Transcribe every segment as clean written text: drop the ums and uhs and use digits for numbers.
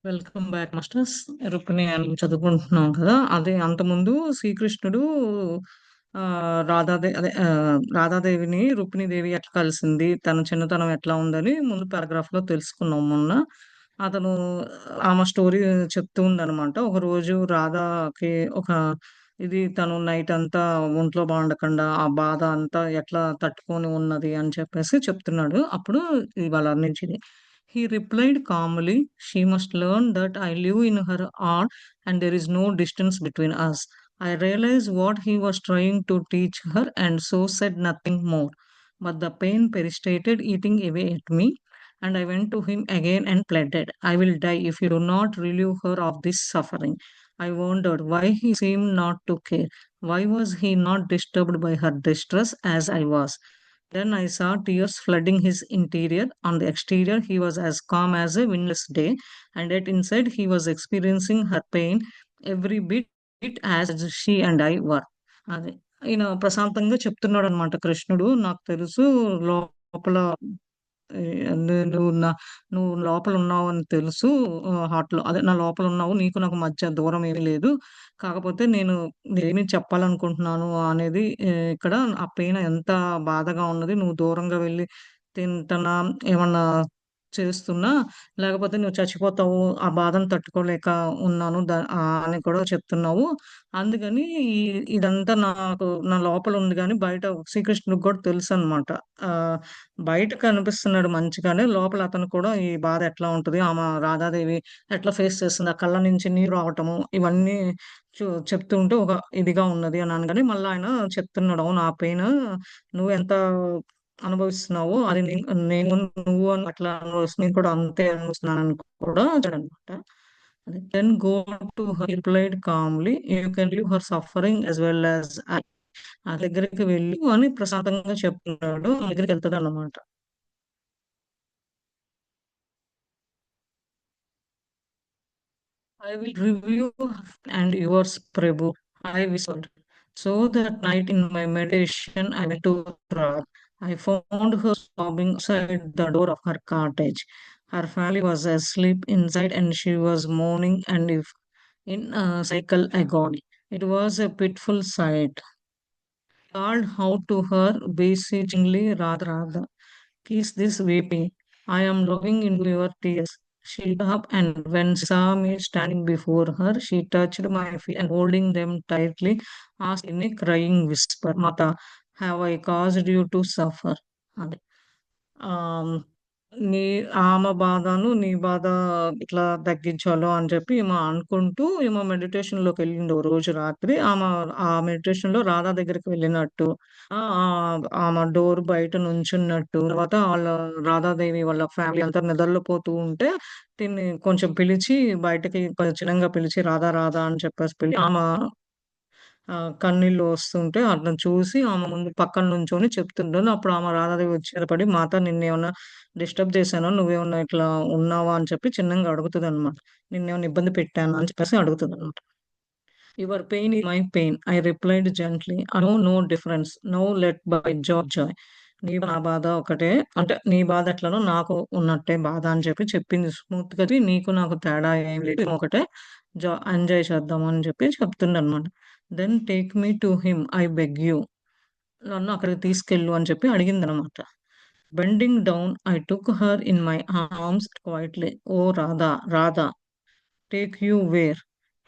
Welcome back masters. Rukmini అని చదువుకుంటున్నాం కదా. అదే అంతకుముందు శ్రీకృష్ణుడు రాధాదేవిని రుక్మిణీదేవి ఎట్లా కలిసింది, తన చిన్నతనం ఎట్లా ఉందని ముందు పారాగ్రాఫ్ లో తెలుసుకున్నాం మొన్న. అతను ఆమె స్టోరీ చెప్తూ ఉందన్నమాట. ఒక రోజు రాధాకి ఒక తను నైట్ అంతా ఒంట్లో బాగుండకుండా ఆ బాధ అంతా ఎట్లా తట్టుకొని ఉన్నది అని చెప్పేసి చెప్తున్నాడు. అప్పుడు ఇవాళ నుంచి he replied calmly, "She must learn that I live in her heart and there is no distance between us." I realized what he was trying to teach her and so said nothing more. But the pain persisted eating away at me, and I went to him again and pleaded, "I will die if you do not relieve her of this suffering." I wondered why he seemed not to care. Why was he not disturbed by her distress as I was? Then I saw tears flooding his interior. On the exterior, he was as calm as a windless day, and yet inside, he was experiencing her pain every bit as she and I were. అది ఈయన ప్రశాంతంగా చెప్తున్నాడు అనమాట. కృష్ణుడు నాకు తెలుసు లోపల ఏ, నువ్వు నా నువ్వు లోపల ఉన్నావు అని తెలుసు. హార్ట్ లో అదే నా లోపల ఉన్నావు, నీకు నాకు మధ్య దూరం ఏమీ లేదు. కాకపోతే నేను ఏమి చెప్పాలనుకుంటున్నాను అనేది ఇక్కడ ఆ పెయిన్ ఎంత బాధగా ఉన్నది. నువ్వు దూరంగా వెళ్ళి తింటున్నా ఏమన్నా చేస్తున్నా, లేకపోతే నువ్వు చచ్చిపోతావు, ఆ బాధను తట్టుకోలేక ఉన్నాను అని కూడా చెప్తున్నావు. అందుకని ఇదంతా నాకు నా లోపల ఉంది గాని బయట శ్రీకృష్ణుడికి కూడా తెలుసనమాట. ఆహ్, బయట కనిపిస్తున్నాడు మంచిగానే, లోపల అతను కూడా ఈ బాధ ఎట్లా ఉంటది, ఆమె రాధాదేవి ఎట్లా ఫేస్ చేస్తుంది, ఆ కళ్ళ నుంచి నీరు రావటము, ఇవన్నీ చెప్తుంటే ఒక ఇదిగా ఉన్నది అని అనగానే మళ్ళా ఆయన చెప్తున్నాడు. అవును, ఆ పెయిన్ నువ్వెంత అనుభవిస్తున్నావో అది నేను నువ్వు అని అట్లా నేను కూడా అంతే అనుభవిస్తున్నానని కూడా అంటాడనమాట. Then go to her, he replied calmly, "You can leave her suffering as well as I." ఆ దగ్గరికి వెళ్ళు అని ప్రశాంతంగా చెప్తున్నాడు. ఆ దగ్గరికి వెళ్తాడన్నమాట. I will review and yours, Prabhu, I whispered. So that night in my meditation, I went to Raj. I found her sobbing outside the door of her cottage. Her family was asleep inside and she was moaning and if in a cycle agony. It was a pitiful sight. Called out to her beseechingly, "Radha, Radha, cease this weeping. I am looking into your tears." She looked up, and when she saw me standing before her, she touched my feet and holding them tightly, asked in a crying whisper, "Mata, have I caused you to suffer?" అది. ఆహ్, నీ ఆమె బాధను, నీ బాధ ఇట్లా తగ్గించాలో అని చెప్పి ఈమె అనుకుంటూ ఈమె మెడిటేషన్‌లోకెళ్ళింది ఓ రోజు రాత్రి. ఆ మెడిటేషన్‌లో రాధా దగ్గరికి వెళ్ళినట్టు, ఆమె డోర్ బయట నుంచున్నట్టు, తర్వాత రాధాదేవి వాళ్ళ ఫ్యామిలీ అంతా నిద్రలో పోతూ ఉంటే, తిన్ని కొంచెం పిలిచి బయటకి కొంచెం చిన్నంగా పిలిచి రాధా, రాధా అని చెప్పేసి కన్నీళ్ళు వస్తుంటే అతను చూసి ఆమె ముందు పక్కన నుంచొని చెప్తుంటాను. అప్పుడు ఆమె రాధాదేవి వచ్చి మీద పడి, "మాత, నిన్నేమన్నా డిస్టర్బ్ చేశానా? నువ్వేమన్నా ఇట్లా ఉన్నావా?" అని చెప్పి చిన్నంగా అడుగుతదనమాట. "నిన్నేమన్నా ఇబ్బంది పెట్టానా?" అని చెప్పేసి అడుగుతదనమాట. "Your pain is my pain," I replied gently. "I know no difference. Now let by joy. నీ నా బాధ ఒకటే. అంటే నీ బాధ ఎట్లనో నాకు ఉన్నట్టే బాధ" అని చెప్పి చెప్పింది స్మూత్‌గా. "నీకు నాకు తేడా ఏం లేదు. ఒకటే. ఎంజాయ్ చేద్దాం" అని చెప్పి చెప్తుందనమాట. "Then take me to him, I beg you." నన్ను అక్కడికి తీసుకెళ్ళు అని చెప్పి అడిగిందనమాట. Bending down, I took her in my arms quietly. "Oh Radha, Radha, take you where?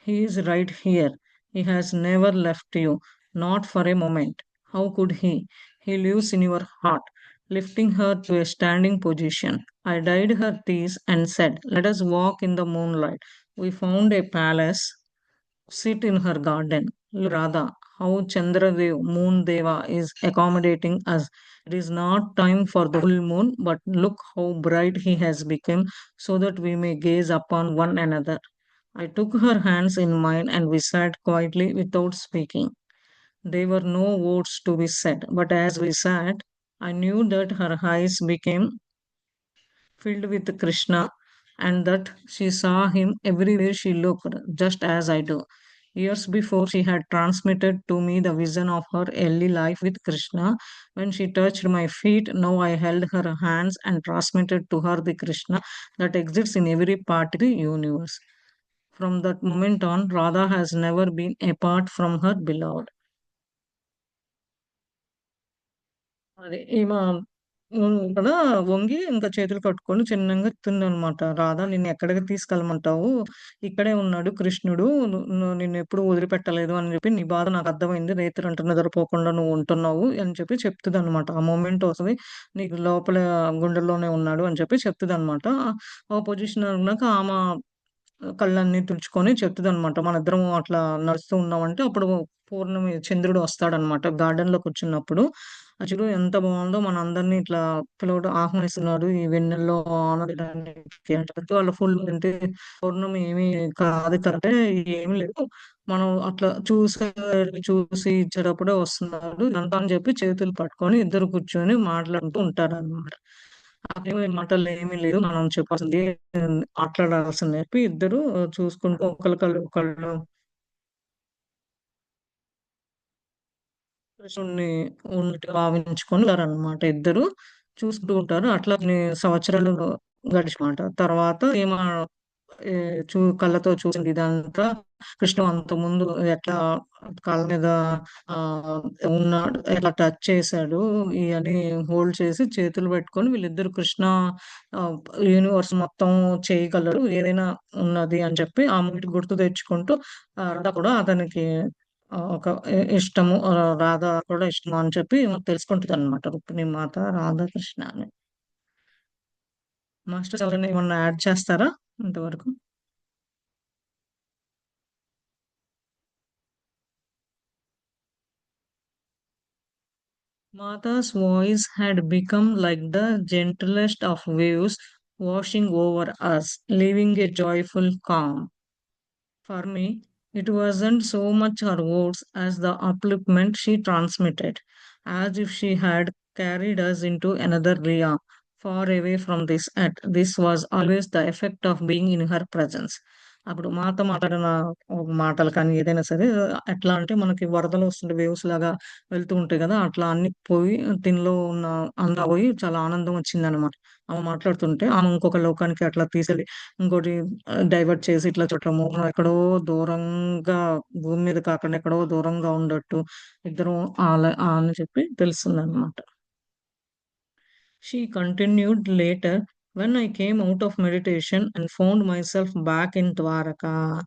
He is right here. He has never left you, not for a moment. How could he? He lives in your heart." Lifting her to a standing position, I dried her tears and said, "Let us walk in the moonlight." We found a palace, sit in her garden. Look, Radha, how Chandradev, Moon Deva, is accommodating us. It is not time for the full moon, but look how bright he has become, so that we may gaze upon one another. I took her hands in mine and we sat quietly without speaking. There were no words to be said, but as we sat, I knew that her eyes became filled with Krishna and that she saw him everywhere she looked, just as I do. Years before, she had transmitted to me the vision of her early life with Krishna. When she touched my feet, now I held her hands and transmitted to her the Krishna that exists in every part of the universe. From that moment on, Radha has never been apart from her beloved. అది ఈమె కదా వంగి ఇంకా చేతులు కట్టుకొని చిన్నంగా చెప్తుందనమాట. రాధా నిన్నెక్కడికి తీసుకెళ్ళమంటావు? ఇక్కడే ఉన్నాడు కృష్ణుడు. నిన్నెప్పుడు వదిలిపెట్టలేదు అని చెప్పి నీ బాధ నాకర్థమైంది. రేత్రంతా నిద్రపోకుండా నువ్వు ఉంటున్నావు అని చెప్పి చెప్తదనమాట. ఆ మొమెంట్ వస్తది. నీకు లోపల గుండెల్లోనే ఉన్నాడు అని చెప్పి చెప్తదనమాట. ఆ పొజిషన్ అన్నాక కళ్ళన్నీ తుడుచుకొని చెప్తదనమాట. మనిద్దరం అట్లా నడుస్తూ ఉన్నామంటే, అప్పుడు పౌర్ణమి చంద్రుడు వస్తాడనమాట గార్డెన్‌లో కూర్చున్నప్పుడు. అది చూడు ఎంత బావుందో మనందరిని ఇట్లా ఆహ్వానిస్తున్నాడు. ఈ వెన్నెల్లో ఆనందించడానికి అని చెప్పి వాళ్ళ ఫుల్ అంటే పౌర్ణమి ఏమి కాదు అంటే ఏమి లేదు. మనం అట్లా చూసి ఇచ్చేటప్పుడే వస్తున్నాడు. ఇదంతా అని చెప్పి చేతులు పట్టుకొని ఇద్దరు కూర్చొని మాట్లాడుతూ ఉంటారనమాట. అదేమి మాటలేమి లేదు. మనం చెప్పాల్సింది మాట్లాడాల్సింది చెప్పి ఇద్దరు చూసుకుంటూ ఒకళ్ళు కృష్ణుడిని ఉన్నట్టుగా భావించుకొని ఉంటారనమాట ఇద్దరు. చూసుకుంటూ ఉంటారు. అట్లా కొన్ని సంవత్సరాలు గడిచిమాట. తర్వాత ఈమె కళ్ళతో చూసింది ఇదంతా. కృష్ణ అంతకుముందు ఎట్లా కాళ్ళ మీద ఉన్నాడు, ఎట్లా టచ్ చేశాడు, ఇయన్నీ హోల్డ్ చేసి చేతులు పెట్టుకొని వీళ్ళిద్దరు కృష్ణ ఆహ్, యూనివర్స్ మొత్తం చేయగలరు. ఏదైనా ఉన్నది అని చెప్పి ఆమెకి గుర్తు తెచ్చుకుంటూ రాధ కూడా అతనికి ఒక ఇష్టము. రాధ కూడా ఇష్టము అని చెప్పి తెలుసుకుంటదనమాట. రుక్మిణి మాత, రాధాకృష్ణ అని. మాస్టర్స్ ఎవరైనా ఏమన్నా యాడ్ చేస్తారా ఇంతవరకు? Mata's voice had become like the gentlest of waves washing over us, leaving a joyful calm. For me, it wasn't so much her words as the upliftment she transmitted, as if she had carried us into another realm, far away from this earth. This was always the effect of being in her presence. అప్పుడు మాతో మాట్లాడిన మాటలు కానీ ఏదైనా సరే ఎట్లా అంటే మనకి వరదలు వస్తుంటే వేవ్స్ లాగా వెళ్తూ ఉంటాయి కదా! అట్లా అన్నీ పోయి తినలో ఉన్న అంతా పోయి చాలా ఆనందం వచ్చిందనమాట. ఆమె మాట్లాడుతుంటే ఆమె ఇంకొక లోకానికి అట్లా ఇంకోటి డైవర్ట్ చేసి ఇట్లా చుట్టము. ఎక్కడో దూరంగా భూమి మీద కాకుండా ఎక్కడో దూరంగా ఉండట్టు ఇద్దరం అని చెప్పి తెలుస్తుందనమాట. She continued later when I came out of meditation and found myself back in Dwaraka.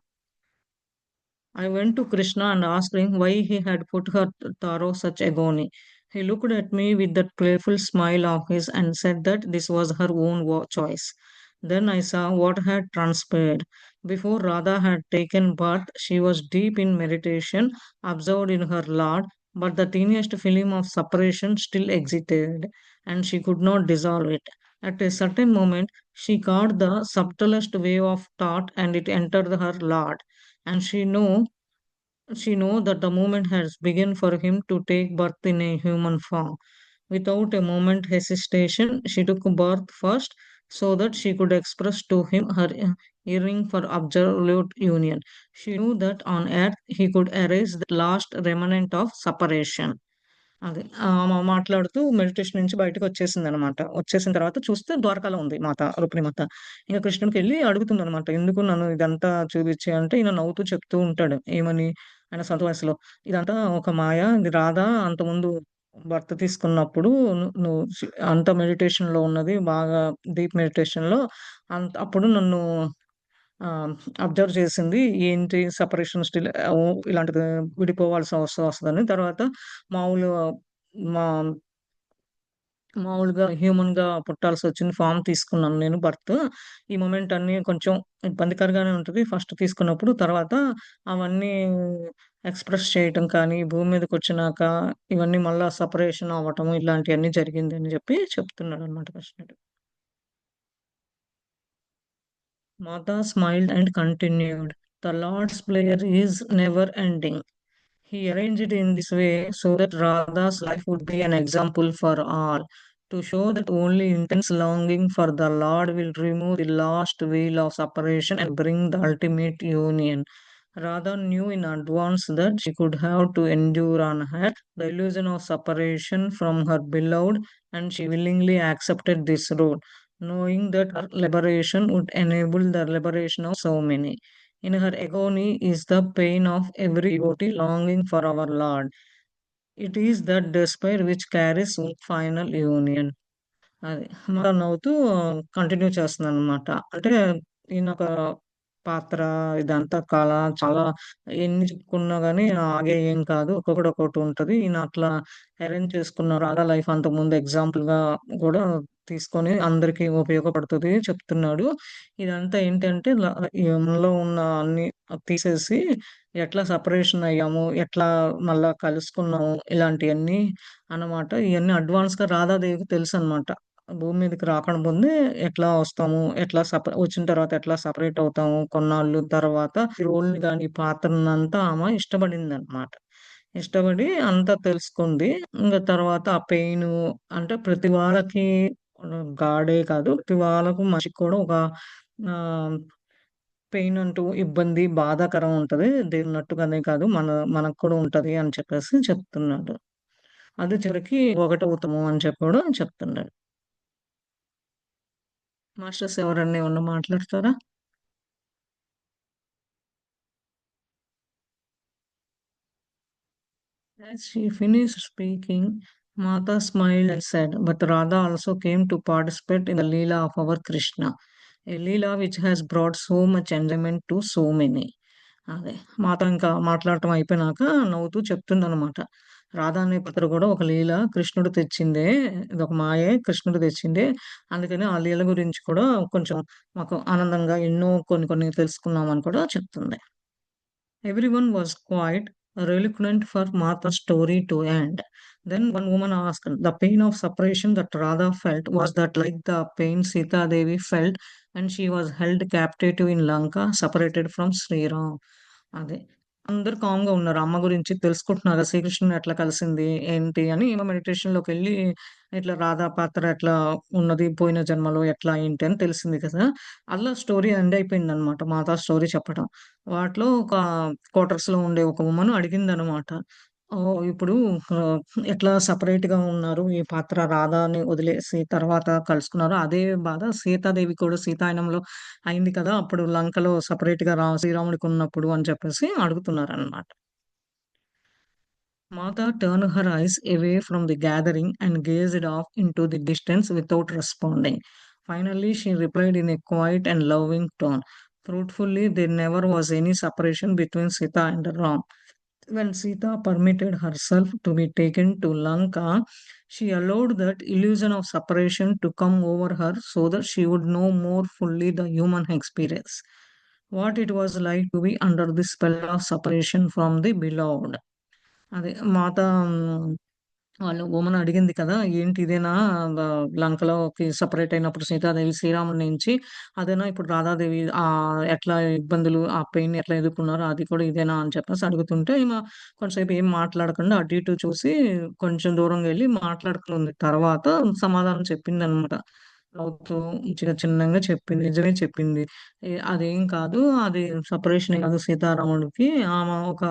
I went to Krishna and asked him why he had put her through such agony. He looked at me with that playful smile of his and said that this was her own choice. Then I saw what had transpired. Before Radha had taken birth, she was deep in meditation, absorbed in her Lord, but the tiniest film of separation still existed, and she could not dissolve it. At a certain moment, she caught the subtlest wave of thought, and it entered her Lord, and she know that the moment has begun for him to take birth in a human form. Without a moment hesitation, she took birth first so that she could express to him her yearning for absolute union. She knew that on earth he could erase the last remnant of separation. అదే. మాట్లాడుతూ meditation నుంచి బయటకొచ్చేసిందనమాట. వచ్చేసిన తర్వాత చూస్తే ద్వారకాలో ఉంది రుక్మిణి మాత. ఇంక కృష్ణుడికెళ్ళి అడుగుతుందనమాట. "ఎందుకు నన్ను ఇదంతా చూపిచ్చి" అంటే ఈయన నవ్వుతూ చెప్తూ ఉంటాడు. ఏమని? ఆయన సొంత వయసులో. "ఇదంతా ఒక మాయ. ఇది రాధ అంతకుముందు భర్త తీసుకున్నప్పుడు నువ్వు అంత మెడిటేషన్‌లో ఉన్నది. బాగా డీప్ మెడిటేషన్‌లో అప్పుడు నన్ను అబ్జర్వ్ చేసింది. ఏంటి సెపరేషన్ స్టిల్ ఇలాంటిది విడిపోవాల్సిన వస్తదని. తర్వాత మామూలు మా మామూలుగా హ్యూమన్‌గా పుట్టాల్సొచ్చింది. ఫార్మ్ తీసుకున్నాను నేను బర్త్. ఈ మొమెంట్ అన్నీ కొంచెం ఇబ్బందికరంగానే ఉంటది. ఫస్ట్ తీసుకున్నప్పుడు. తర్వాత అవన్నీ ఎక్స్‌ప్రెస్ చేయటం కానీ, భూమి మీదకొచ్చినాక ఇవన్నీ మళ్ళా సెపరేషన్ అవ్వటం ఇలాంటియన్నీ జరిగిందని జెప్పి చెప్తున్నాడనమాట కృష్ణుడు. Mata smiled and continued, "The Lord's prayer is never ending. He arranged it in this way so that Radha's life would be an example for all, to show that only intense longing for the Lord will remove the last veil of separation and bring the ultimate union." Radha knew in advance that she could have to endure on her the illusion of separation from her beloved, and she willingly accepted this role, knowing that her liberation would enable the liberation of so many. In her agony is the pain of every devotee longing for our Lord. It is that despair which carries final union. అది. మళ్ళా నవ్వుతూ continue చేస్తున్నాననమాట. అంటే ఈయనొక పాత్ర ఇదంతా చాలా ఎన్ని చెప్పుకున్నా గాని ఆగేయి ఏం కాదు. ఒక్కొక్కటి ఒక్కోటి ఉంటది. ఈయన అట్లా అరేంజ్ చేసుకున్నారు. రాధా లైఫ్ అంతకుముందు ఎగ్జాంపుల్‌గా గూడా తీసుకొని అందరికి ఉపయోగపడుతది చెప్తున్నాడు. ఇదంతా ఏంటంటే ఈ మనలో ఉన్న అన్ని తీసేసి ఎట్లా సెపరేషన్ అయ్యాము, ఎట్లా మళ్ళా కలుసుకున్నాము ఇలాంటియన్నీ అన్నమాట. ఇయన్నీ అడ్వాన్స్‌గా రాధాదేవికి తెలుసనమాట. భూమి మీదకి రాకుండా ముందే ఎట్లా వస్తాము, ఎట్లా వచ్చిన తర్వాత ఎట్లా సెపరేట్ అవుతాము, కొన్నాళ్ళు తర్వాత ఈ రోల్‌ని గాని, ఈ పాత్రనంతా ఆమె ఇష్టపడిందనమాట. ఇష్టపడి అంతా తెలుసుకుంది. ఇంగ తర్వాత ఆ పెయిను అంటే ప్రతి వాళ్ళకి గాడే కాదు, ప్రతి వాళ్ళకు మనిషికి కూడా ఒక ఆహ్, పెయిన్ అంటూ ఇబ్బంది, బాధాకరం ఉంటది. దేవుడున్నట్టుగానే కాదు మనకు కూడా ఉంటది అని చెప్పేసి చెప్తున్నాడు. అది చివరికి ఒకటవుతాము అని చెప్పి కూడా చెప్తున్నాడు. మాస్టర్స్ ఎవరన్నా ఏమన్నా మాట్లాడతారా? As she finished speaking, Mata smiled and said, "But Radha also came to participate in the Leela of our Krishna, a Leela which has brought so much enjoyment to so many." అదే. మాత ఇంకా మాట్లాడటం అయిపోయినాక నవ్వుతూ చెప్తుందనమాట. రాధా అనే పాత్ర గూడా ఒక లీల కృష్ణుడు తెచ్చిందే. ఇదొక మాయే కృష్ణుడు తెచ్చిందే. అందుకని ఆ లీల గురించి కూడా కొంచెం మాకు ఆనందంగా ఎన్నో కొన్ని కొన్ని తెలుసుకున్నామని కూడా చెప్తుంది. Everyone was quite reluctant for Mata's story to end. Then one woman asked, "The pain of separation that Radha felt, was that like the pain Sita Devi felt when she was held captive in Lanka, separated from Sri Ram?" అదే. అందరూ కామ్‌గా ఉన్నారు. అమ్మ గురించి తెలుసుకుంటున్నారు కదా! శ్రీకృష్ణుని ఎట్లా కలిసింది, ఏంటి అని ఈమె మెడిటేషన్‌లోకెళ్ళి ఇట్లా రాధా పాత్ర ఎట్లా ఉన్నది, పోయిన జన్మలో ఎట్లా ఏంటి అని తెలిసింది కదా! అలా స్టోరీ ఎండ్ అయిపోయిందనమాట. మాతా స్టోరీ చెప్పడం. వాటిలో ఒక క్వార్టర్స్‌లో ఉండే ఒక వుమన్ అడిగిందనమాట. ఇప్పుడు ఆహ్, ఎట్లా సెపరేట్‌గా ఉన్నారు. ఈ పాత్ర రాధాని వదిలేసి తర్వాత కలుసుకున్నారు. అదే బాధ సీతాదేవి కూడా సీతాయనంలో అయింది కదా! అప్పుడు లంకలో సెపరేట్‌గా శ్రీరాముడికున్నప్పుడు అని చెప్పేసి అడుగుతున్నారనమాట. Martha turned her eyes away from the gathering and gazed off into the distance without responding. Finally, she replied in a quiet and loving tone, "Truthfully, there never was any separation between Sita and Ram. When Sita permitted herself to be taken to Lanka, she allowed that illusion of separation to come over her so that she would know more fully the human experience. What it was like to be under the spell of separation from the beloved." అదే మాత వాళ్ళు woman అడిగింది కదా! ఏంటి ఇదేనా ల లంకలోకి separate అయినప్పుడు సీతాదేవి శ్రీరాముడి నుంచి అదేనా ఇప్పుడు రాధాదేవి ఎట్లా ఇబ్బందులు ఆ పెయిన్ ఎట్లా ఎదుర్కొన్నారో అది కూడా ఇదేనా అని చెప్పేసి అడుగుతుంటే ఈమె కొంతసేపు ఏం మాట్లాడకుండా అటు ఇటు చూసి కొంచెం దూరంగా ఎళ్లి మాట్లాడుతుంది. తర్వాత సమాధానం చెప్పిందనమాట. నవ్వుతూ చిన్నంగా చెప్పింది. నిజమే చెప్పింది. అదేం కాదు. అది సెపరేషనే కాదు సీతారాముడికి. ఆమె ఒక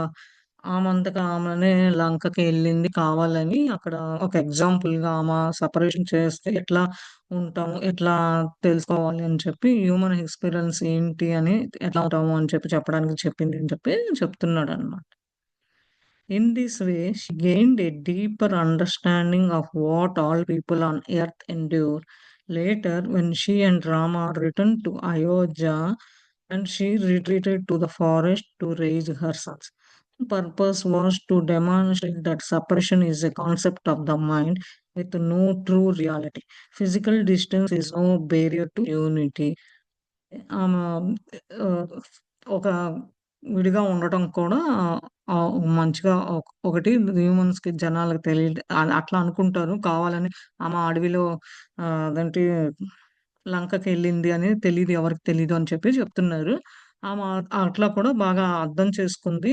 ఆమంతట ఆమెనే లంకకి ఎళ్ళింది కావాలని. అక్కడ ఒక ఎగ్జాంపుల్‌గా సెపరేషన్ చేస్తే ఎట్లా ఉంటాము, ఎట్లా తెలుసుకోవాలి అని చెప్పి హ్యూమన్ ఎక్స్‌పీరియన్స్ ఏంటి అని, ఎట్లా ఉంటాము అని చెప్పి చెప్పడానికి చెప్పింది అని చెప్పి చెప్తున్నాడన్నమాట. In this way, she gained a deeper understanding of what all people on earth endure. Later, when she and Rama returned to Ayodhya, and she retreated to the forest to raise her sons. The purpose was to demonstrate that separation is a concept of the mind with no true reality. Physical distance is no barrier to unity. ఆమె ఆహ్, ఒక విడిగా ఉండటం కూడా మంచిగా ఒకటి హ్యూమన్స్‌కి జనాలకి అట్లా అనుకుంటారు. కావాలని ఆమె అడవిలో అదేంటి లంకకెళ్ళింది అని ఎవరికీ తెలీదు అని చెప్పి చెప్తున్నారు. ఆమ అట్లా కూడా బాగా అర్థం చేసుకుంది.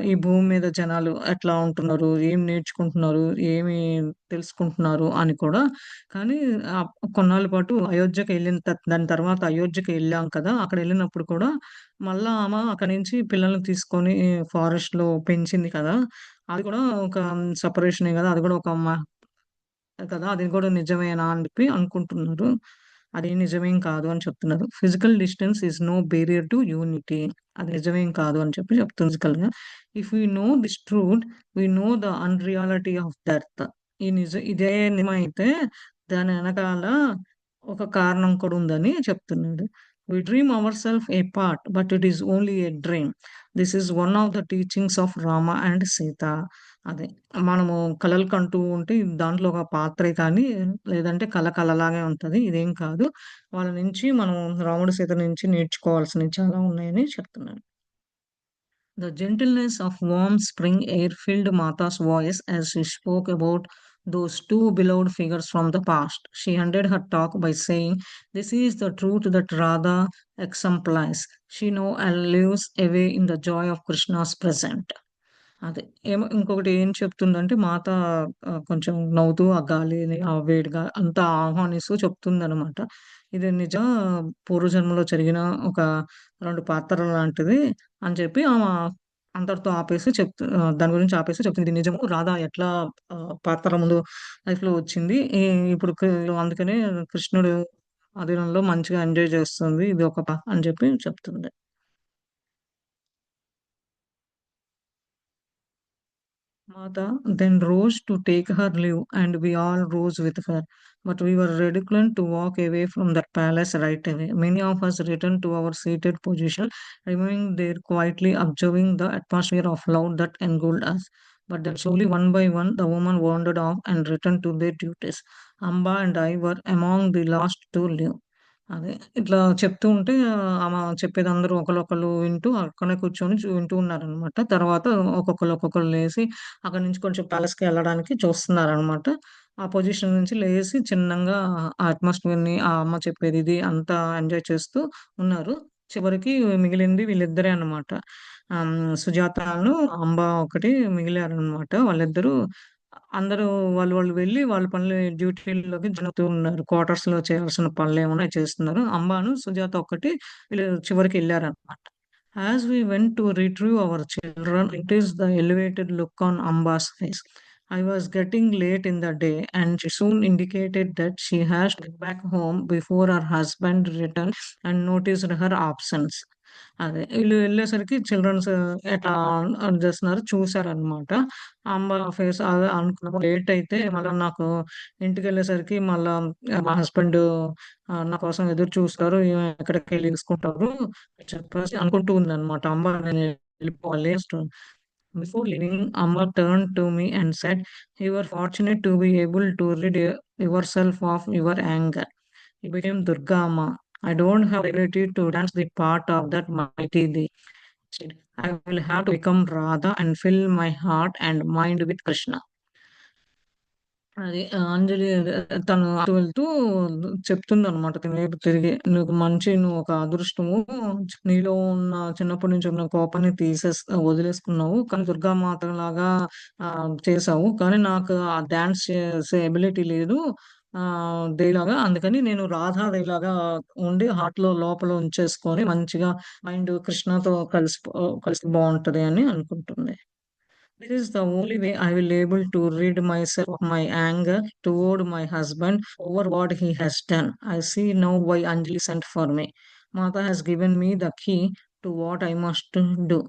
ఈ భూమి మీద జనాలు ఎట్లా ఉంటున్నారు, ఏం నేర్చుకుంటున్నారు, ఏమి తెలుసుకుంటున్నారు అని కూడా. కానీ ఆహ్, కొన్నాళ్ళ పాటు అయోధ్యకెళ్ళిన దాని తర్వాత అయోధ్యకెళ్ళాం కదా! అక్కడెళ్ళినప్పుడు కూడా మళ్ళా ఆమ అక్కడి నుంచి పిల్లల్ని తీసుకొని ఫారెస్ట్‌లో పెంచింది కదా! అది కూడా ఒక సెపరేషనే గదా! అది కూడా ఒక కదా! అది కూడా నిజమేనా అని చెప్పి అనుకుంటున్నారు. అది నిజమేం కాదు అని చెప్తున్నారు. Physical distance is no barrier to unity. అది నిజమేం కాదు అని చెప్పి చెప్తుంది ఫిజికల్‌గా. If we know this truth, we know the unreality of death. ఇదే నిజమైతే దాని ఎనకాల ఒక కారణం కూడా ఉందని చెప్తున్నాడు. We dream ourself apart, but it is only a dream. This is one of the teachings of Rama and Sita. అదే. మనము కలలు కంటూ ఉంటే దాంట్లో ఒక పాత్రే కానీ, లేదంటే కల కలలాగే ఉంటది. ఇదేం కాదు. వాళ్ళ నుంచి మనం రాముడు, సీత నుంచి నేర్చుకోవాల్సినవి చాలా ఉన్నాయని చెప్తున్నాడు. The gentleness of warm spring air filled Mata's voice as she spoke about those two beloved figures from the past. She ended her talk by saying, "This is the truth that Radha exemplifies. She now lives away in the joy of Krishna's present." అదే. ఇంకొకటి ఏం చెప్తుందంటే మాత కొంచెం నవ్వుతూ ఆ గాలిని, ఆ వేడిగా అంతా ఆహ్వానిస్తూ చెప్తుందనమాట. ఇది పూర్వజన్మలో జరిగిన ఒక 2 పాత్రల లాంటిది అని చెప్పి అంతటితో ఆపేసి దాని గురించి ఆపేసి చెప్తుంది. ఇది నిజము. రాధ ఎట్లా పాత్ర ముందు లైఫ్‌లో వచ్చింది. ఇప్పుడు అందుకనే కృష్ణుడు అధీనంలో మంచిగా ఎంజాయ్ చేస్తుంది. ఇది ఒక అని చెప్పి చెప్తుంది. Mata then rose to take her leave, and we all rose with her. But we were reluctant to walk away from that palace right away. Many of us returned to our seated position, remaining there quietly observing the atmosphere of love that engulfed us. But then slowly, one by one, the women wandered off and returned to their duties. Amba and I were among the last to leave. అదే. ఇట్లా చెప్తూ ఉంటే ఆమె చెప్పేదందరూ ఒకళ్ళొకళ్ళు వింటూ అక్కడే కూర్చొని వింటూ ఉన్నారనమాట. తర్వాత ఒక్కొక్కళ్ళు లేసి అక్కడి నుంచి కొంచెం ప్యాలెస్‌కి ఎళ్ళడానికి చూస్తున్నారనమాట. ఆ పొజిషన్ నుంచి లేసి చిన్నంగా ఆ అట్మాస్ఫియర్‌ని ఆ అమ్మ చెప్పేది ఇది అంతా ఎంజాయ్ చేస్తూ ఉన్నారు. చివరికి మిగిలింది వీళ్ళిద్దరే అనమాట. సుజాతను, అంబ ఒకటి మిగిలారనమాట. వాళ్ళిద్దరూ అందరూ వాళ్ళు వెళ్లి వాళ్ళ డ్యూటీల్లోకి జాయిన్ అవుతూ ఉన్నారు. క్వార్టర్స్‌లో చేయాల్సిన పనులేమున్నాయి చేస్తున్నారు. అంబాను, సుజాత ఒక్కటి వీళ్ళు చివరికెళ్లారనమాట. As we went to retrieve our children, noticed the elevated look on Amba's face. I was getting late in the day, and she soon indicated that she has to get back home before her husband returned and noticed her absence. అదే. ఈళ్ళు వెళ్ళేసరికి children's ఎట్లా అని చేస్తున్నారు చూసారనమాట. అంబ face అదే అనుకున్నాము. Late అయితే మళ్ళా నాకు ఇంటికెళ్ళేసరికి మళ్ళా మా హస్బెండ్ నా కోసం ఎదురు చూస్తారు. ఈమె ఎక్కడికెళ్ళి తీసుకుంటారు చెప్పేసి అనుకుంటూ ఉందనమాట. అంబ నేను వెళ్ళిపోవాలి. Before leaving Amma turned to me and said, "You are fortunate to be able to rid yourself of your anger." He became Durga Amma. I don't have the ability to dance the part of that mighty day. Instead, I will have to become Radha and fill my heart and mind with Krishna. అది అంజలి తను అటు వెళ్తూ చెప్తుందనమాట. తిన వైపు తిరిగి, "నువ్వు ఒక అదృష్టము. నీలో ఉన్న చిన్నప్పటి నుంచి ఉన్న కోపాన్ని వదిలేసుకున్నావు. కానీ దుర్గామాతలాగా చేశావు. కానీ నాకు ఆ డాన్స్ చేసే ఎబిలిటీ లేదు. దేవిలాగా. అందుకని నేను రాధాదేవిలాగా ఉండి హార్ట్‌లో లోపల ఉంచేసుకొని మంచిగా మైండ్ కృష్ణతో కలిసి బావుంటది" అని అనుకుంటుంది. This is the only way I will able to rid myself of my anger toward my husband over what he has done. I see now why Anjali sent for me. Mata has given me the key to what I must do.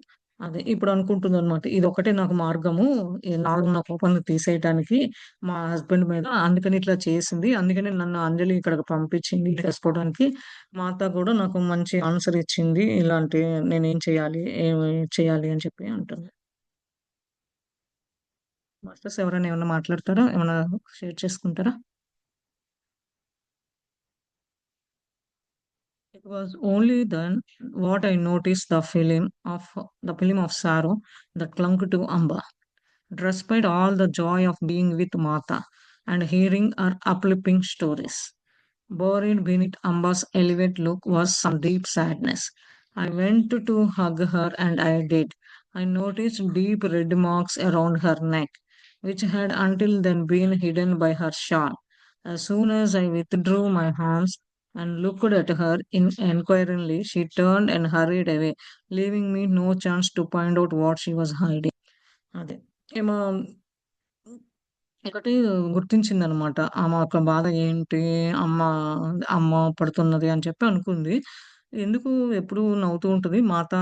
అదే ఇప్పుడు అనుకుంటుందనమాట. ఇదొక్కటే నాకు మార్గము. నాలో ఉన్న కోపాన్ని తీసేయటానికి మా husband మీద. అందుకని ఇట్లా చేసింది. అందుకనే నన్ను అంజలి ఇక్కడికి పంపించింది చేసుకోవడానికి. మాత కూడా నాకు మంచి ఆన్సర్ ఇచ్చింది. ఇలాంటి నేనేం చేయాలి? ఏమి చేయాలి? అని చెప్పి అంటుంది. మాస్టర్స్ ఎవరైనా ఏమన్నా మాట్లాడతారా? ఏమన్నా షేర్ చేసుకుంటారా? It was only then what I noticed the film of sorrow that clung to Amba. Despite all the joy of being with Mata and hearing her uplifting stories, buried beneath Amba's elevated look was some deep sadness. I went to hug her and I did. I noticed deep red marks around her neck, which had until then been hidden by her shawl. As soon as I withdrew my arms and looked at her inquiringly, she turned and hurried away, leaving me no chance to find out what she was hiding. అదే. ఏమో ఒకటి గుర్తించిందనమాట. ఆమె యొక్క బాధ ఏంటి? అమ్మ అమ్మ పడుతున్నది అని చెప్పి అనుకుంది. ఎందుకు ఎప్పుడు నవ్వుతూ ఉంటది. మాత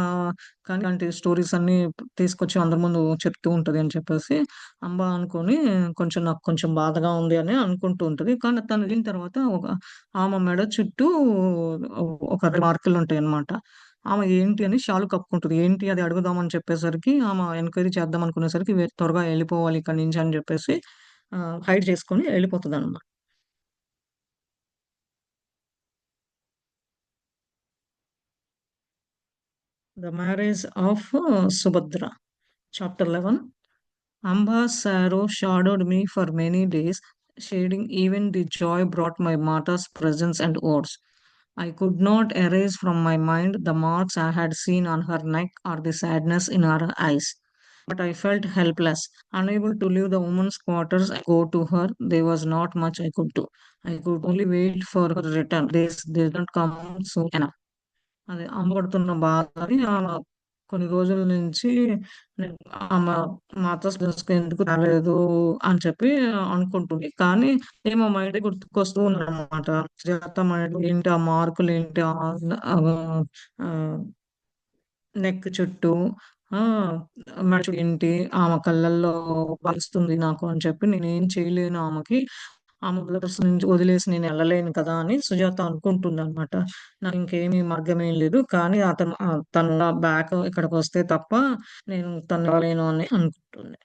కానీ ఇలాంటి స్టోరీస్ అన్నీ తీసుకొచ్చి అందరి ముందు చెప్తూ ఉంటది అని చెప్పేసి, అంబ అనుకోని నాకు కొంచెం బాధగా ఉంది అని అనుకుంటూ ఉంటది. కానీ తను వెళ్ళిన తర్వాత ఆమె మెడ చుట్టూ ఒక 2 మార్కులుంటాయన్నమాట. ఆమె ఏంటి అని షాల్ కప్పుకుంటది. ఏంటి అది అడుగుదామని చెప్పేసరికి ఆమె ఎంక్వైరీ చేద్దాం అనుకునేసరికి త్వరగా ఎళ్ళిపోవాలి ఇక్కడి నుంచి అని చెప్పేసి హైడ్ చేసుకొని ఎళ్ళిపోతదనమాట. 'The marriage of Subhadra' chapter 11. Amba's sorrow shadowed me for many days, shading even the joy brought my mother's presence and words. I could not erase from my mind the marks I had seen on her neck or the sadness in her eyes. But I felt helpless, unable to leave the woman's quarters and go to her. There was not much I could do. I could only wait for her return. This did not come soon enough. అదే అమ్మబడుతున్న బాధని కొన్ని రోజుల నుంచి నేను ఆమె మాతో ఎందుకు రాలేదు అని చెప్పి అనుకుంటుంది. కానీ ఏమో మైండ్‌కి గుర్తుకొస్తూ ఉన్నదనమాట. సుజాత మైండ్ ఏంటి ఆ మార్కులేంటి ఆహ్, ఆహ్, నెక్ చుట్టూ ఆ! ఏంటి ఆమె కళ్ళల్లో వస్తుంది నాకు అని చెప్పి నేనేం చేయలేను ఆమెకి. ఆమె బ్రదర్స్ నుంచి వదిలేసి నేనెళ్ళలేను కదా! అని సుజాత అనుకుంటుందనమాట. నాకింకేమి మార్గమేం లేదు. కానీ తను నా బ్యాక్ ఇక్కడికొస్తే తప్ప నేను తనెళ్ళలేను అని అనుకుంటుంది.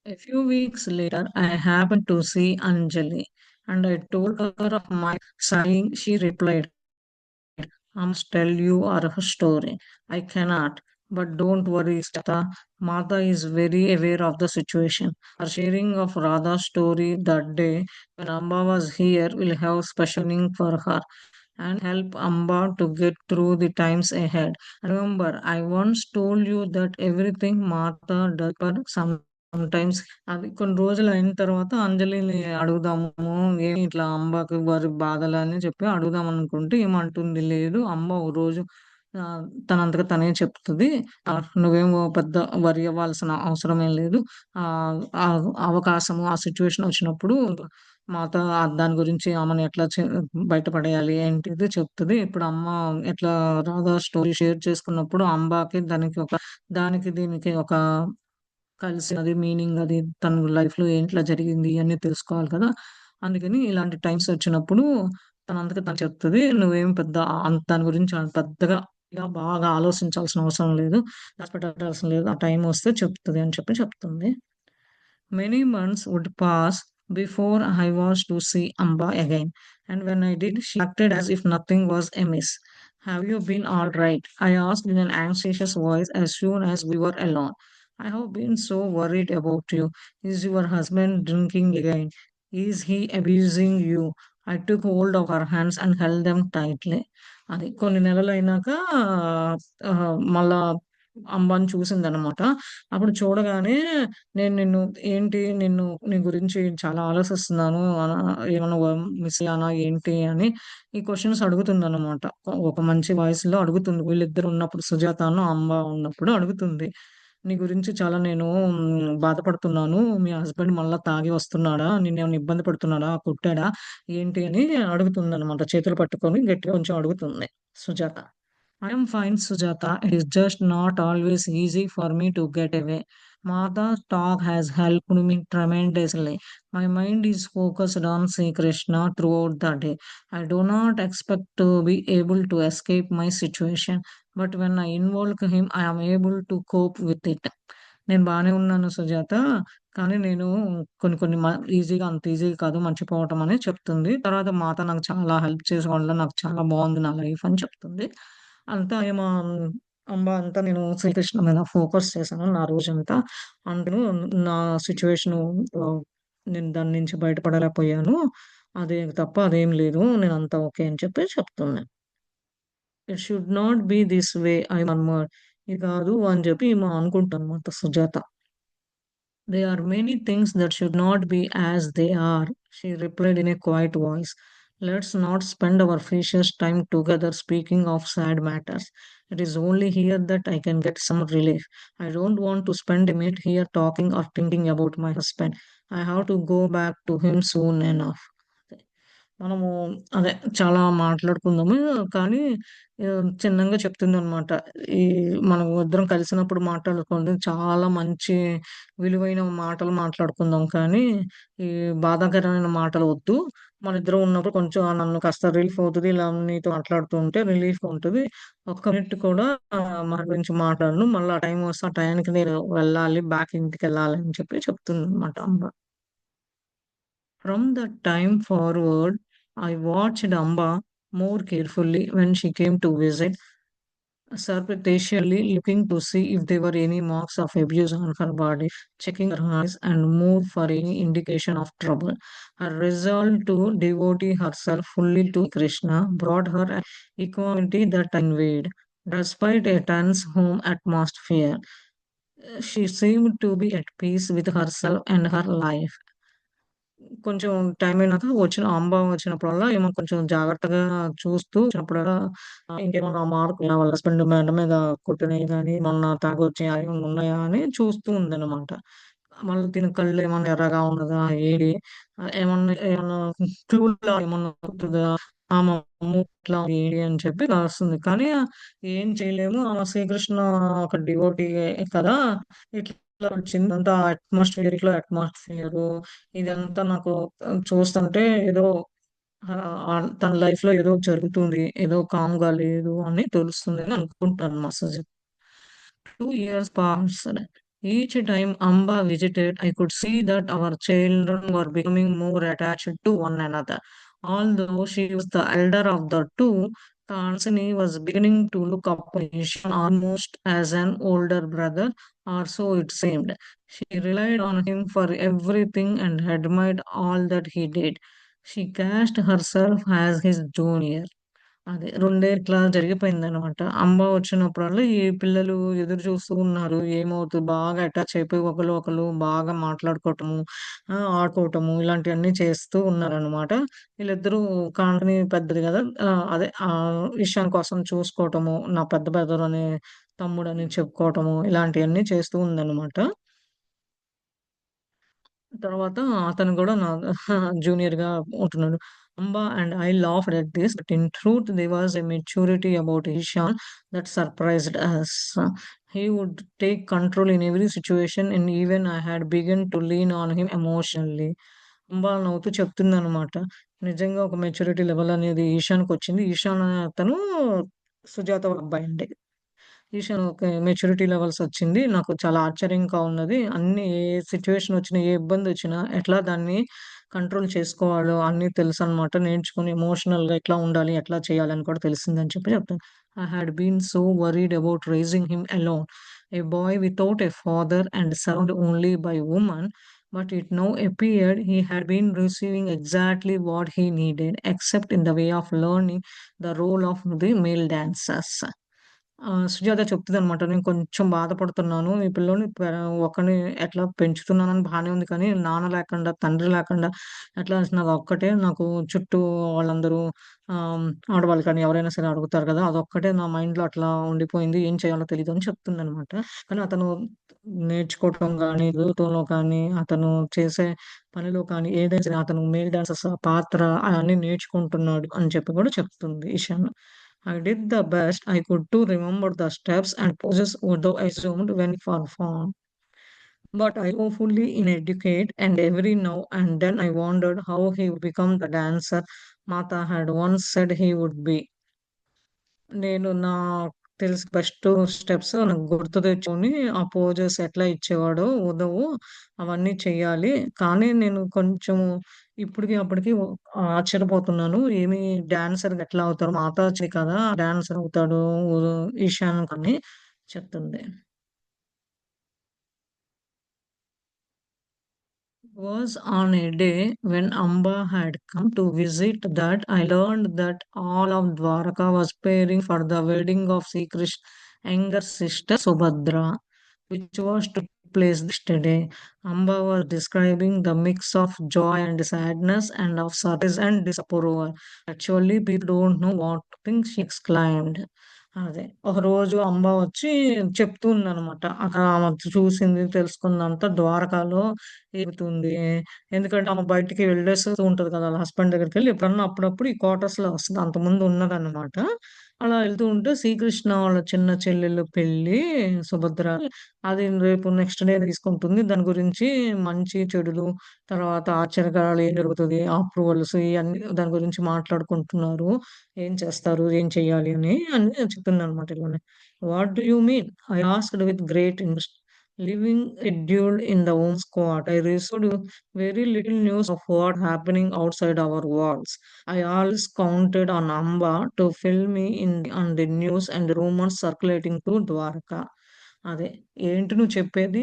A few weeks later, I happened to see Anjali and I told her of my sighing. She replied, I must tell you our story. I cannot. But don't worry, Sita. Mata is very aware of the situation. Our sharing of Radha's story that day when Amba was here will have special meaning for her and help Amba to get through the times ahead. Remember, I once told you that everything Mata does for sometimes అది కొన్ని రోజులయిన తర్వాత అంజలిని అడుగుదాము. ఏమి ఇట్లా అంబకి వారి బాధలని చెప్పి అడుగుదామనుకుంటే ఏమంటుంది, లేదు అంబ ఓ రోజు తనంతట తనే చెప్తది. నువ్వేమో పెద్ద వరి అవ్వాల్సిన అవసరమేం లేదు. ఆ అవకాశము, ఆ సిట్యుయేషన్ వచ్చినప్పుడు మాత దాని గురించి ఆమెను ఎట్లా బయటపడేయాలి ఏంటిది చెప్తది. ఇప్పుడు అమ్మ ఎట్లా రాధా స్టోరీ షేర్ చేసుకున్నప్పుడు అంబాకి దానికి దీనికి ఒక కలిసినది మీనింగ్ అది తన లైఫ్‌లో ఏంట్లా జరిగింది ఇయన్నీ తెలుసుకోవాలి కదా! అందుకని ఇలాంటి టైమ్స్ వచ్చినప్పుడు తనంతట తను చెప్తది. నువ్వేం పెద్ద దాని గురించి పెద్దగా బాగా ఆలోచించాల్సిన అవసరం లేదు. కష్టపడాల్సిన లేదు. ఆ టైం వస్తే చెప్తది అని చెప్పి చెప్తుంది. Many months would pass before I was to see Amba again, and when I did, she acted as if nothing was amiss. Have you been all right? I asked in an anxious voice as soon as we were alone. I have been so worried about you. Is your husband drinking again? Is he abusing you? I took hold of her hands and held them tightly. అది కొన్ని నెలలైనాక మళ్ళా అంబాని చూసిందనమాట. అప్పుడు చూడగానే నేను నీ గురించి చాలా ఆలోచిస్తున్నాను. ఏమన్నా మిస్ అయ్యానా ఏంటి అని ఈ క్వెషన్స్ అడుగుతుందనమాట. ఒక మంచి వాయిస్‌లో అడుగుతుంది. వీళ్ళిద్దరు ఉన్నప్పుడు సుజాతను, అంబ ఉన్నప్పుడు అడుగుతుంది. నీ గురించి చాలా నేను బాధపడుతున్నాను. మీ హస్బెండ్ మళ్ళా తాగి వస్తున్నాడా? నిన్నేమన్నా ఇబ్బంది పెడుతున్నాడా? కొట్టాడా? ఏంటి అని అడుగుతుందనమాట. చేతులు పట్టుకొని గట్టిగా కొంచెం అడుగుతుంది Sujatha. I am fine, Sujata. It is just not always easy for me to get away. Mata's talk has helped me tremendously. My mind is focused on Sri Krishna throughout the day. I do not expect to be able to escape my situation, but when I invoke him, I am able to cope with it. నేను బానే ఉన్నాను సుజాత. కానీ నేను కొన్ని కొన్ని అంత ఈజీగా కాదు మర్చిపోవటం అని చెప్తుంది. తర్వాత మాత నాకు చాలా హెల్ప్ చేసిన వల్ల నాకు చాలా బావుంది నా లైఫ్ అని చెప్తుంది. అంతా అంతా నేను శ్రీకృష్ణ మీద ఫోకస్ చేశాను నా రోజంతా. అందులో నా సిట్యుయేషను నేను దాని నుంచి బయటపడలేకపోయాను. అదే తప్ప అదేం లేదు. నేనంతా ఓకే అని చెప్పి చెప్తుంది. It should not be this way I murmured. ఇది కాదు అని చెప్పి ఈమె అనుకుంటదనమాట Sujatha. There are many things that should not be as they are, she replied in a quiet voice. Let's not spend our precious time together speaking of sad matters. It is only here that I can get some relief. I don't want to spend a minute here talking or thinking about my husband. I have to go back to him soon enough. మనము అదే చాలా మాట్లాడుకుందాము. కానీ చిన్నంగా చెప్తుందనమాట. ఈ మనం ఇద్దరం కలిసినప్పుడు మాట్లాడుకోండి. చాలా మంచి విలువైన మాటలు మాట్లాడుకుందాం. కానీ ఈ బాధాకరమైన మాటలు వద్దు. మనిద్దరం ఉన్నప్పుడు కొంచెం నన్ను కాస్త రిలీఫ్ అవుతది. ఇలా నీతో మాట్లాడుతూ ఉంటే రిలీఫ్‌గా ఉంటది. ఒక్క మినిట్ కూడా మన గురించి మాట్లాడను. మళ్ళా ఆ టైం వస్తే ఆ టయానికి నేను వెళ్ళాలి. బ్యాక్ ఇంటికెళ్ళాలి అని చెప్పి చెప్తుందనమాట అమ్మ. From that time forward, I watched Amba more carefully when she came to visit, surreptitiously looking to see if there were any marks of abuse on her body, checking her eyes, and more for any indication of trouble. Her resolve to devote herself fully to Krishna brought her an equanimity that invaded. Despite a tense home atmosphere, she seemed to be at peace with herself and her life. కొంచెం టైమయినాక అంబ వచ్చినప్పుడల్లా ఈమె కొంచెం జాగ్రత్తగా చూస్తూ వచ్చినప్పుడల్లా ఇంకేమన్నా మార్కులా వాళ్ళ husband మెడ మీద కొట్టినయి గాని, ఏమన్నా తాగొచ్చి అయేమన్నా ఉన్నాయా అని చూస్తూ ఉందనమాట. మళ్ళీ తిన కళ్ళు ఏమన్నా ఎర్రగా ఉన్నదా? ఏడి ఏమన్నా క్లూలా ఏమన్నా ఉంటదా? ఆమె మూడ్ ఇట్లా ఏంటి అని చెప్పి రాస్తుంది. కానీ ఏం చేయలేము. ఆమె శ్రీకృష్ణ ఒక డివోటీయే కదా! ఇట్లా వచ్చింది. అంతా అట్మాస్ఫియరు ఇదంతా నాకు చూస్తుంటే ఏదో తన లైఫ్‌లో ఏదో జరుగుతుంది. ఏదో కామ్‌గా లేదు అని తెలుస్తుందని అనుకుంటాను massage. 2 years passed. Each time Amba visited, I could see that our children were becoming more attached to one another. Although she was the elder of the two, Tansini was beginning to look up to Ishan almost as an older brother, or so it seemed. She relied on him for everything and admired all that he did. She cast herself as his junior. అదే 2 ఇట్లా జరిగిపోయిందనమాట. అంబ వచ్చినప్పుడల్లా ఈ పిల్లలు ఎదురు చూస్తూ ఉన్నారు. ఏమవుతది బాగా attach అయిపోయి ఒకళ్ళు బాగా మాట్లాడుకోవటము, ఆడుకోవటము ఇలాంటియన్నీ చేస్తూ ఉన్నారనమాట. వీళ్ళిద్దరూ కాంతని పెద్దది గదా! అదే ఇషాన్ కోసం చూసుకోవటము, నా పెద్ద బ్రదర్ అనే తమ్ముడని చెప్పుకోవటము ఇలాంటియన్నీ చేస్తూ ఉందనమాట. తర్వాత అతను గూడా నా జూనియర్‌గా ఉంటున్నాడు. Amba and I laughed at this, but in truth, there was a maturity about Ishan that surprised us. He would take control in every situation, and even I had begun to lean on him emotionally. అంబా నవ్వుతూ చెప్తుందనమాట. నిజంగా ఒక maturity level అనేది ఈశాన్‌కొచ్చింది. ఈశాన్ అనే అతను సుజాత వాళ్ళ అబ్బాయండి. Ishan okay. Maturity levels వచ్చింది. నాకు చాలా ఆశ్చర్యంగా ఉన్నది. అన్ని ఏ సిట్యుయేషన్ వచ్చినా, ఏ ఇబ్బందొచ్చినా ఎట్లా దాన్ని కంట్రోల్ చేసుకోవాలో అన్నీ తెలుసనమాట. నేర్చుకొని ఎమోషనల్‌గా ఎట్లా ఉండాలి, ఎట్లా చేయాలని కూడా తెలిసిందని చెప్పి చెప్తాను. I had been so worried about raising him alone. A boy without a father and served only by women, but it now appeared he had been receiving exactly what he needed, except in the way of learning the role of the male dancers. Sujata చెప్తదనమాట. నేను కొంచెం బాధపడుతున్నాను. ఈ పిల్లోడిని ఒక్కడిని ఎట్లా పెంచుతున్నానని బానే ఉంది కానీ, నాన్న లేకుండా, తండ్రి లేకుండా ఎట్లా నాదొక్కటే నాకు చుట్టూ వాళ్ళందరూ ఆహ్, ఆడవాళ్ళు కానీ ఎవరైనా సరే అడుగుతారు కదా! అదొక్కటే నా మైండ్‌లో అట్లా ఉండిపోయింది. ఏం చేయాలో తెలీదని చెప్తుందనమాట. కానీ అతను నేర్చుకోవటం గానీ, చదువుతంలో కానీ, అతను చేసే పనిలో కానీ, ఏదైనా సరే అతను మేల్ డాన్సర్స్ పాత్ర అయన్నీ నేర్చుకుంటున్నాడు అని చెప్పి కూడా చెప్తుంది Ishan. I did the best I could to remember the steps and poses although I assumed when performed. But I hopefully inadequate and every now and then I wondered how he would become the dancer Mata had once said he would be. నేను తెలిసి first steps నాకు గుర్తు తెచ్చుకొని, ఆ poses ఎట్లా ఇచ్చేవాడో ఉదవు అవన్నీ చెయ్యాలి. కానీ నేను కొంచెం ఇప్పటికి, అప్పటికి ఆశ్చర్యపోతున్నాను. డాన్సర్‌గా ఎట్లా అవుతారు? మాతాజీ కదా! డాన్సర్ అవుతాడు ఈశాన్ అని చెప్తుంది. Was on a day when Amba had come to visit that I learned that all of Dwarka was preparing for the wedding of Sri Krishna's younger sister Subhadra, which was to take place yesterday. Amba was describing the mix of joy and sadness and of surprise and disapproval. Actually, people don't know what to think, she exclaimed. అదే. ఒకరోజు అంబ వచ్చి చెప్తుందనమాట. అక్కడ ఆమె చూసింది, తెలుసుకుందంతా ద్వారకాలో జరుగుతుంది. ఎందుకంటే ఆమె బయటికి వెళ్ళేస్తూ ఉంటది కదా! ఆళ్ళ హస్బెండ్ దగ్గరికెళ్ళి ఎప్పుడన్నా అప్పుడప్పుడు ఈ క్వార్టర్స్‌లో వస్తది. అంతకుముందు ఉన్నదనమాట. అలా వెళ్తూ ఉంటే శ్రీకృష్ణ వాళ్ళ చిన్న చెల్లెలు పెళ్లి సుభద్ర అది రేపు నెక్స్ట్ డే తీసుకుంటుంది. దాని గురించి మంచి, చెడులు తర్వాత ఆశ్చర్యకరాలు ఏం జరుగుతది, అప్రూవల్స్ ఇయన్నీ దాని గురించి మాట్లాడుకుంటున్నారు. ఏం చేస్తారు? ఏం చేయాలి అని అన్నీ చెప్తుందనమాట ఇలానే. "What do you mean?" I asked with great interest. Living scheduled in the home squad, I received very little news of what happening outside our walls. I always counted on Amba to fill me in on the news and rumors circulating to Dwarka. అదే. ఏంటి నువ్వు చెప్పేది?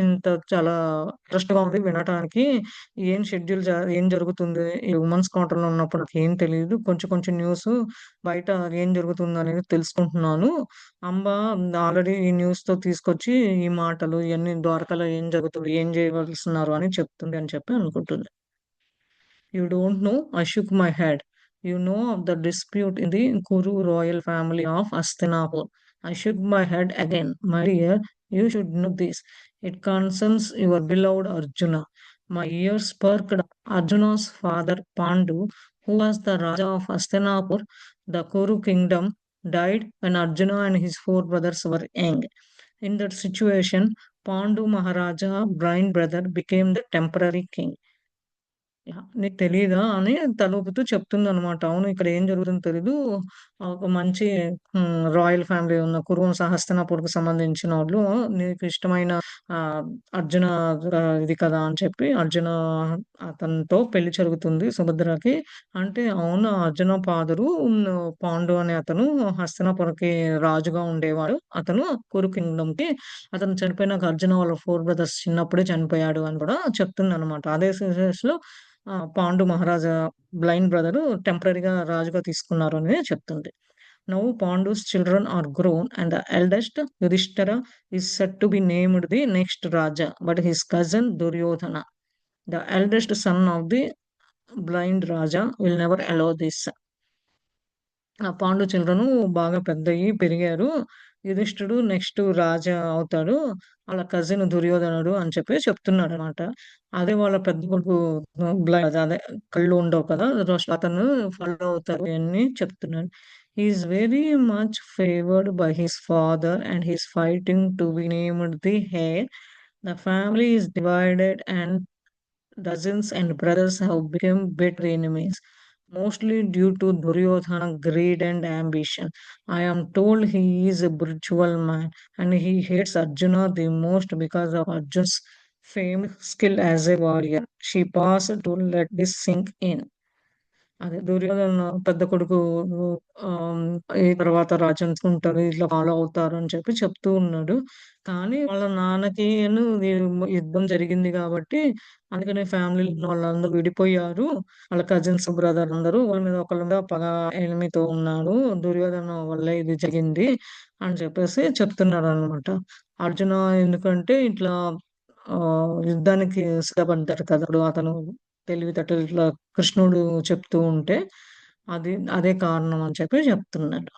ఇంత చాలా ఇంట్రెస్ట్‌గా ఉంది వినటానికి. ఏం జరుగుతుంది? ఈ వుమెన్స్ క్వార్టర్‌లో ఉన్నప్పుడు నాకేం తెలీదు. కొంచెం కొంచెం న్యూసు బయట ఏం జరుగుతుందనేది తెలుసుకుంటున్నాను. అంబ ఆల్రెడీ ఈ న్యూస్‌తో తీసుకొచ్చి ఈ మాటలు ఇయన్నీ ద్వారకలో ఏం జరుగుతుంది? ఏం చేయవలసినారు అని చెప్తుంది అని చెప్పి అనుకుంటుంది. You don't know? I shook my head. You know of the dispute in the Kuru royal family of Hastinapur. I shook my head again. My dear, you should know this. It concerns your beloved Arjuna. My ears perked up. Arjuna's father Pandu, who was the Raja of Hastinapur, the Kuru kingdom, died when Arjuna and his four brothers were young. In that situation, Pandu Maharaja, blind brother, became the temporary king. Yeah! "నీకు తెలీదా?" అని తలూపుతూ చెప్తుందనమాట. అవును. ఇక్కడ ఏం జరుగుతుందో తెలీదు. ఒక మంచి రాయల్ ఫ్యామిలీ ఉన్న కురువంశ హస్తినాపుర్‌కి సంబంధించినోళ్ళు నీకు ఇష్టమైన ఆహ్, అర్జున ఇది కదా! అని చెప్పి అర్జున అతనితో పెళ్లి జరుగుతుంది సుభద్రకి. అంటే అవును. అర్జున ఫాదరు పాండు అనే అతను హస్తినాపురకి రాజుగా ఉండేవాడు. అతను కురు కింగ్‌డమ్‌కి అతను చనిపోయినాక అర్జున వాళ్ళ 4 బ్రదర్స్ చిన్నప్పుడే చనిపోయాడు అని కూడా చెప్తుందనమాట. అదే సిట్యుయేషన్‌లో పాండు మహారాజా బ్లైండ్ బ్రదరు టెంపరరీగా రాజుగా తీసుకున్నారు అని చెప్తుంది. Now Pandu's children are grown and the eldest Yudhishthira is said to be named the next Raja, but his cousin Duryodhana, the eldest son of the blind Raja, will never allow this. ఆ! Pandu children బాగా పెద్దయ్యి, పెరిగారు. యుధిష్ఠిరుడు next రాజా అవుతాడు. ఆళ్ళ cousin దుర్యోధనుడు అని చెప్పి చెప్తున్నాడనమాట. అదే వాళ్ళ పెద్ద కొడుకు అదే కళ్ళు ఉండవు కదా! అతను ఫాలో అవుతారు ఇయన్నీ చెప్తున్నాడు. He is very much favoured by his father and he is fighting to be named the hair. The family is divided and dozens and brothers have become bitter enemies, mostly due to Duryodhana greed and ambition. I am told he is a spiritual man and he hates Arjuna the most because of Arjuna's famed skill as a warrior. She paused to let this sink in. అదే దుర్యోధన పెద్ద కొడుకు ఆహ్, ఈ తర్వాత రాజనుకుంటారు. ఇట్లా follow అవుతారు అని చెప్పి చెప్తూ ఉన్నాడు. కానీ వాళ్ళ నాన్నకిను యుద్ధం జరిగింది గాబట్టి, అందుకనే ఫ్యామిలీలో ఉన్న వాళ్ళందరూ విడిపోయారు. వాళ్ళ కజిన్స్, బ్రదర్ అందరూ ఒకళ్ళ మీద ఒకళ్ళ మీద పగ ఎనిమితో ఉన్నాడు. దుర్యోధన వల్లే ఇది జరిగింది అని చెప్పేసి చెప్తున్నాడనమాట. అర్జున ఎందుకంటే ఇట్లా యుద్ధానికి సిద్ధపడ్డాడు కదా! అప్పుడు అతను తెలివితేటలు ఇట్లా కృష్ణుడు చెప్తూ ఉంటే, అదే కారణం అని చెప్పి చెప్తున్నాడు.